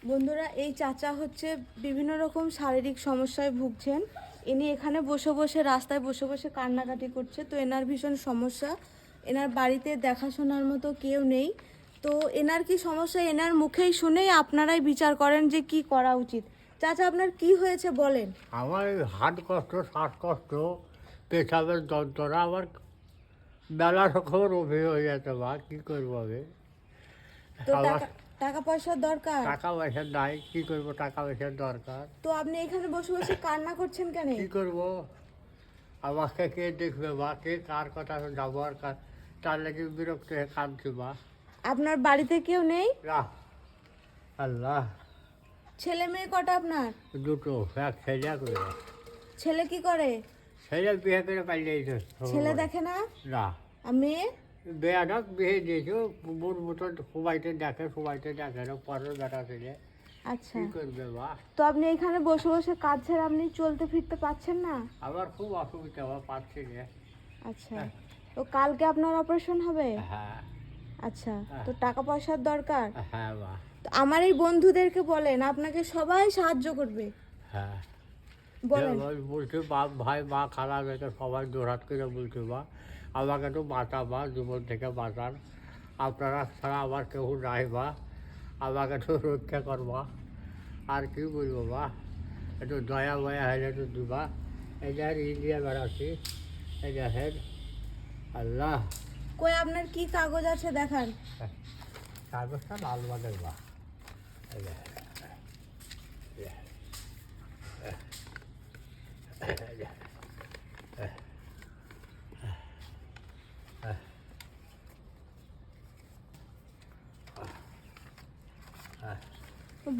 বন্ধুরা, এই চাচা হচ্ছে বিভিন্ন রকম শারীরিক সমস্যায় ভুগছেন। ইনি এখানে বসে বসে রাস্তায় বসে বসে কান্নাকাটি করছে। তো এনার ভীষণ সমস্যা, এনার বাড়িতে দেখাশোনার মতো কেউ নেই। তো এনার কি সমস্যা এনার মুখেই শুনেই আপনারাই বিচার করেন যে কি করা উচিত। চাচা, আপনার কি হয়েছে বলেন। আমার এই হাত কষ্ট, শ্বাসকষ্ট, পেশাবের যন্ত্রণা, আমার বেলা সখন অভি হয়ে যাচ্ছে। মা কী করবো আমি? তো আমার টাকা পয়সার দরকার। টাকা পয়সা নাই, কী করবো? টাকা পয়সার দরকার। তো আপনি এখানে বসে বসে কান্না করছেন কেন? কী করবো? আমাকে কে দেখবে? মা কে কার কথা যাবো? আর তার লাগে বিরক্ত হয়ে কাঁদছি। মা আপনার বাড়িতে কেউ নেই? না, আল্লাহ। ছেলে মেয়ে কটা আপনার? দুটো, এক ছেলে করে। ছেলে কি করে? ছেলে বিয়ে করে পালিয়েছে। ছেলে দেখে না? না, আর মেয়ে? বেয়াটা বিয়ে দিয়েছে। বোন মতো সবাইতে দেখে, সবাইতে দেখে না, পরের বেটা ছেলে। আচ্ছা, কি করবে মা? তো আপনি এখানে বসে বসে কাঁদছেন, আপনি চলতে ফিরতে পাচ্ছেন না? আমার খুব অসুবিধা, আমার পাচ্ছি না। আচ্ছা, তো কালকে আপনার অপারেশন হবে? হ্যাঁ আচ্ছা, তো টাকা পয়সার দরকার। হ্যাঁ মা। তো আমার এই বন্ধুদেরকে বলেন, আপনাকে সবাই সাহায্য করবে। হ্যাঁ, বলেন। বলছে বাপ ভাই মা খারাপ এটা সবাই দৌড়াত করে বলছে। মা আমাকে তো বাঁচা, মা জীবন থেকে বাঁচান, আপনারা ছাড়া আমার কেউ নাই। মা আমাকে তো রক্ষা করবা। আর কি বলবো মা? একটু দয়া ময়া হলে একটু দিবা। এই যে ইন্ডিয়া বেড়াচ্ছি, এই দেখেন। আল্লাহ, কই আপনার কি কাগজ আছে দেখান। কাগজটা লাল বাগের মা। এই দেখেন।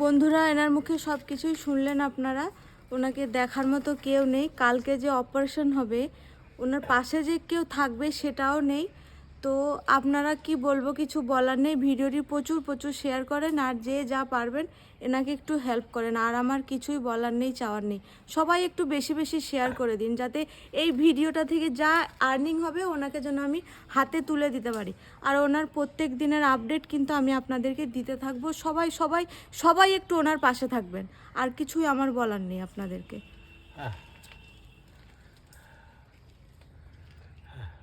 বন্ধুরা, এনার মুখে সব কিছুই শুনলেন আপনারা। ওনাকে দেখার মতো কেউ নেই। কালকে যে অপারেশন হবে, ওনার পাশে যে কেউ থাকবে সেটাও নেই। তো আপনারা কি বলবো, কিছু বলার নেই। ভিডিওটি প্রচুর প্রচুর শেয়ার করেন, আর যে যা পারবেন এনাকে একটু হেল্প করেন। আর আমার কিছুই বলার নেই, চাওয়ার নেই। সবাই একটু বেশি বেশি শেয়ার করে দিন, যাতে এই ভিডিওটা থেকে যা আর্নিং হবে ওনাকে যেন আমি হাতে তুলে দিতে পারি। আর ওনার প্রত্যেক দিনের আপডেট কিন্তু আমি আপনাদেরকে দিতে থাকবো। সবাই সবাই সবাই একটু ওনার পাশে থাকবেন। আর কিছুই আমার বলার নেই আপনাদেরকে।